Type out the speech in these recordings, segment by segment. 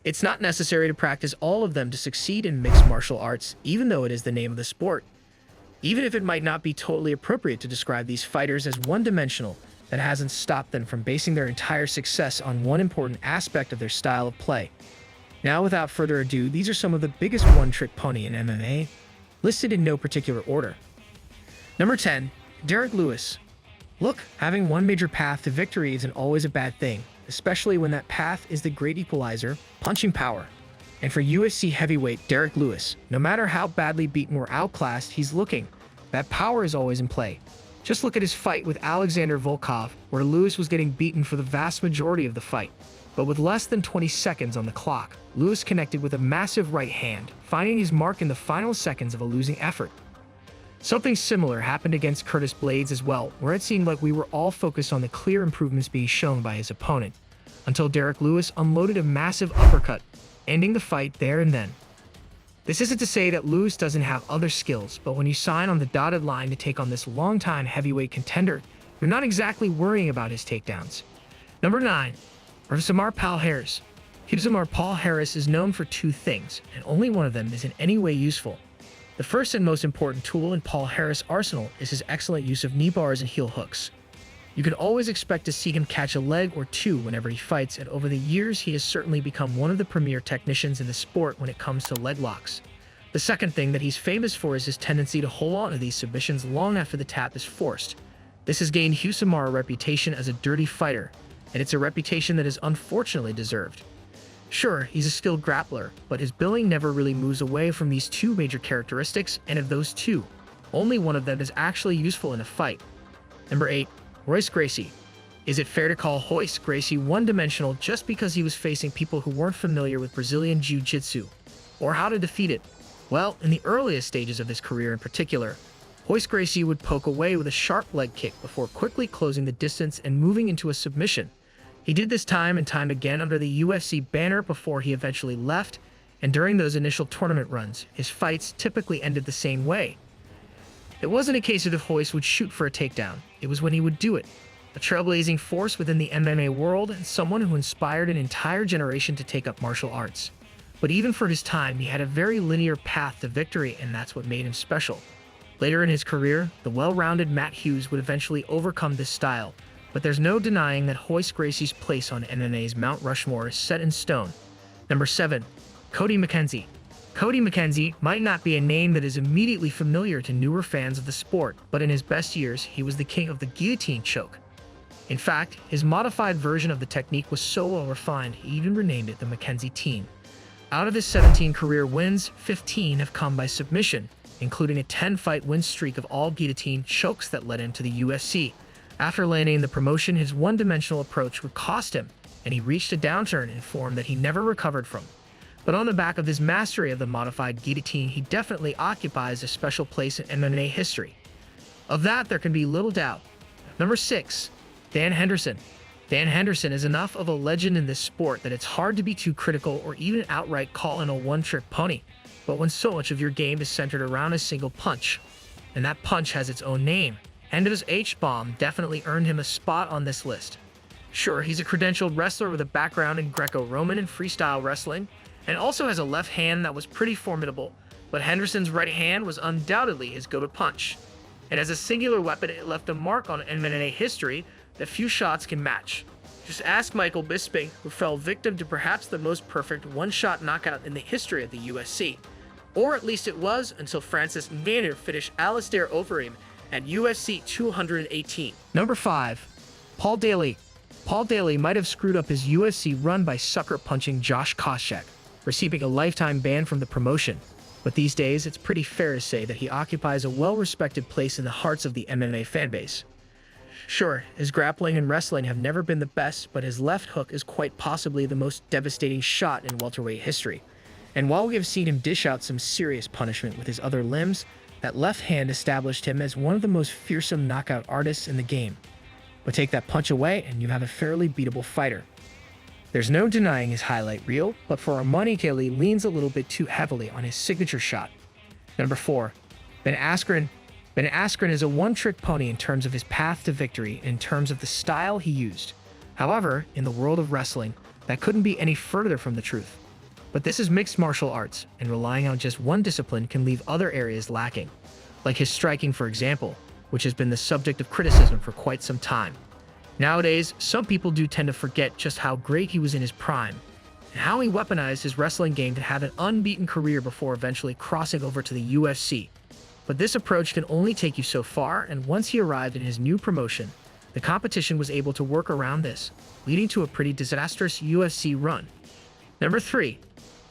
It's not necessary to practice all of them to succeed in mixed martial arts, even though it is the name of the sport. Even if it might not be totally appropriate to describe these fighters as one-dimensional, that hasn't stopped them from basing their entire success on one important aspect of their style of play. Now, without further ado, these are some of the biggest one-trick pony in MMA, listed in no particular order. Number 10. Derrick Lewis. Look, having one major path to victory isn't always a bad thing, especially when that path is the great equalizer, punching power. And for UFC heavyweight Derrick Lewis, no matter how badly beaten or outclassed he's looking, that power is always in play. Just look at his fight with Alexander Volkov, where Lewis was getting beaten for the vast majority of the fight. But with less than 20 seconds on the clock, Lewis connected with a massive right hand, finding his mark in the final seconds of a losing effort. Something similar happened against Curtis Blaydes as well, where it seemed like we were all focused on the clear improvements being shown by his opponent, until Derrick Lewis unloaded a massive uppercut, ending the fight there and then. This isn't to say that Lewis doesn't have other skills, but when you sign on the dotted line to take on this longtime heavyweight contender, you're not exactly worrying about his takedowns. Number 9. Rovsimar Palhares. Rovsimar Palhares is known for two things, and only one of them is in any way useful. The first and most important tool in Palhares' arsenal is his excellent use of knee bars and heel hooks. You can always expect to see him catch a leg or two whenever he fights, and over the years he has certainly become one of the premier technicians in the sport when it comes to leg locks. The second thing that he's famous for is his tendency to hold on to these submissions long after the tap is forced. This has gained Rovsimar a reputation as a dirty fighter, and it's a reputation that is unfortunately deserved. Sure, he's a skilled grappler, but his billing never really moves away from these two major characteristics, and of those two, only one of them is actually useful in a fight. Number 8. Royce Gracie. Is it fair to call Royce Gracie one-dimensional just because he was facing people who weren't familiar with Brazilian Jiu-Jitsu, or how to defeat it? Well, in the earliest stages of his career in particular, Royce Gracie would poke away with a sharp leg kick before quickly closing the distance and moving into a submission. He did this time and time again under the UFC banner before he eventually left, and during those initial tournament runs, his fights typically ended the same way. It wasn't a case of if Royce would shoot for a takedown, it was when he would do it. A trailblazing force within the MMA world and someone who inspired an entire generation to take up martial arts. But even for his time, he had a very linear path to victory, and that's what made him special. Later in his career, the well-rounded Matt Hughes would eventually overcome this style, but there's no denying that Royce Gracie's place on MMA's Mount Rushmore is set in stone. Number 7. Cody McKenzie. Cody McKenzie might not be a name that is immediately familiar to newer fans of the sport, but in his best years, he was the king of the guillotine choke. In fact, his modified version of the technique was so well refined, he even renamed it the McKenzie Teen. Out of his 17 career wins, 15 have come by submission, including a 10-fight win streak of all guillotine chokes that led him to the UFC. After landing in the promotion, his one-dimensional approach would cost him, and he reached a downturn in form that he never recovered from. But on the back of his mastery of the modified guillotine, he definitely occupies a special place in MMA history. Of that, there can be little doubt. Number 6. Dan Henderson. Dan Henderson is enough of a legend in this sport that it's hard to be too critical or even outright call him a one-trick pony. But when so much of your game is centered around a single punch, and that punch has its own name, Hender's H-bomb definitely earned him a spot on this list. Sure, he's a credentialed wrestler with a background in Greco-Roman and freestyle wrestling, and also has a left hand that was pretty formidable, but Henderson's right hand was undoubtedly his go-to punch. And as a singular weapon, it left a mark on MMA history that few shots can match. Just ask Michael Bisping, who fell victim to perhaps the most perfect one-shot knockout in the history of the UFC. Or at least it was until Francis Ngannou finished Alistair Overeem at UFC 218. Number 5. Paul Daly. Paul Daly might have screwed up his UFC run by sucker-punching Josh Koscheck, receiving a lifetime ban from the promotion. But these days, it's pretty fair to say that he occupies a well-respected place in the hearts of the MMA fanbase. Sure, his grappling and wrestling have never been the best, but his left hook is quite possibly the most devastating shot in welterweight history. And while we have seen him dish out some serious punishment with his other limbs, that left hand established him as one of the most fearsome knockout artists in the game. But take that punch away and you have a fairly beatable fighter. There's no denying his highlight reel, but for our money, Daly leans a little bit too heavily on his signature shot. Number 4. Ben Askren. Ben Askren is a one-trick pony in terms of his path to victory and in terms of the style he used. However, in the world of wrestling, that couldn't be any further from the truth. But this is mixed martial arts, and relying on just one discipline can leave other areas lacking, like his striking, for example, which has been the subject of criticism for quite some time. Nowadays, some people do tend to forget just how great he was in his prime, and how he weaponized his wrestling game to have an unbeaten career before eventually crossing over to the UFC. But this approach can only take you so far, and once he arrived in his new promotion, the competition was able to work around this, leading to a pretty disastrous UFC run. Number 3.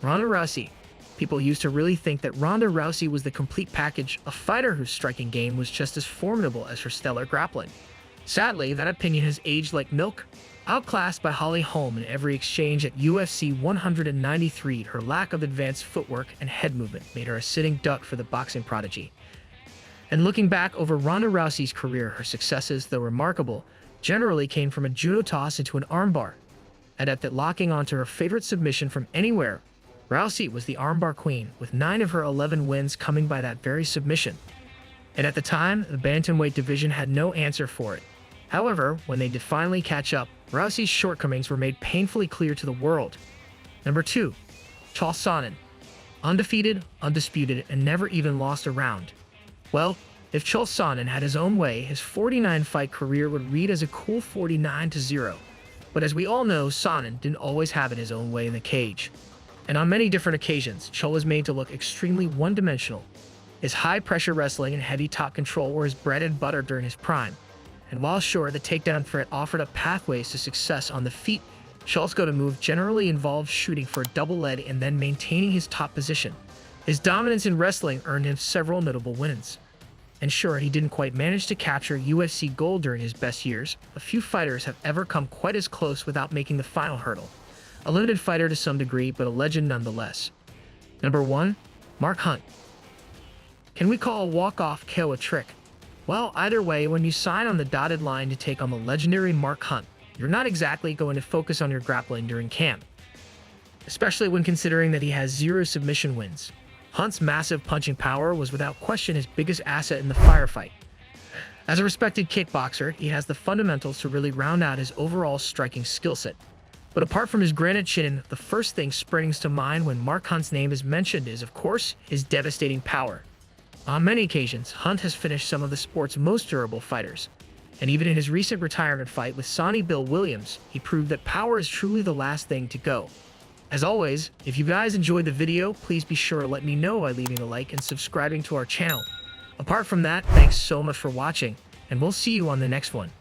Ronda Rousey. People used to really think that Ronda Rousey was the complete package, a fighter whose striking game was just as formidable as her stellar grappling. Sadly, that opinion has aged like milk. Outclassed by Holly Holm in every exchange at UFC 193, her lack of advanced footwork and head movement made her a sitting duck for the boxing prodigy. And looking back over Ronda Rousey's career, her successes, though remarkable, generally came from a judo toss into an armbar. Adept at locking onto her favorite submission from anywhere, Rousey was the armbar queen, with 9 of her 11 wins coming by that very submission. And at the time, the bantamweight division had no answer for it. However, when they did finally catch up, Rousey's shortcomings were made painfully clear to the world. Number 2. Chael Sonnen. Undefeated, undisputed, and never even lost a round. Well, if Chael Sonnen had his own way, his 49-fight career would read as a cool 49-0. But as we all know, Sonnen didn't always have it his own way in the cage. And on many different occasions, Chael was made to look extremely one-dimensional. His high-pressure wrestling and heavy top control were his bread and butter during his prime. And while sure, the takedown threat offered up pathways to success on the feet, Chael's go-to move generally involved shooting for a double leg and then maintaining his top position. His dominance in wrestling earned him several notable wins. And sure, he didn't quite manage to capture UFC gold during his best years. A few fighters have ever come quite as close without making the final hurdle. A limited fighter to some degree, but a legend nonetheless. Number 1. Mark Hunt. Can we call a walk-off KO a trick? Well, either way, when you sign on the dotted line to take on the legendary Mark Hunt, you're not exactly going to focus on your grappling during camp, especially when considering that he has 0 submission wins. Hunt's massive punching power was without question his biggest asset in the firefight. As a respected kickboxer, he has the fundamentals to really round out his overall striking skill set. But apart from his granite chin, the first thing springs to mind when Mark Hunt's name is mentioned is, of course, his devastating power. On many occasions, Hunt has finished some of the sport's most durable fighters. And even in his recent retirement fight with Sonny Bill Williams, he proved that power is truly the last thing to go. As always, if you guys enjoyed the video, please be sure to let me know by leaving a like and subscribing to our channel. Apart from that, thanks so much for watching, and we'll see you on the next one.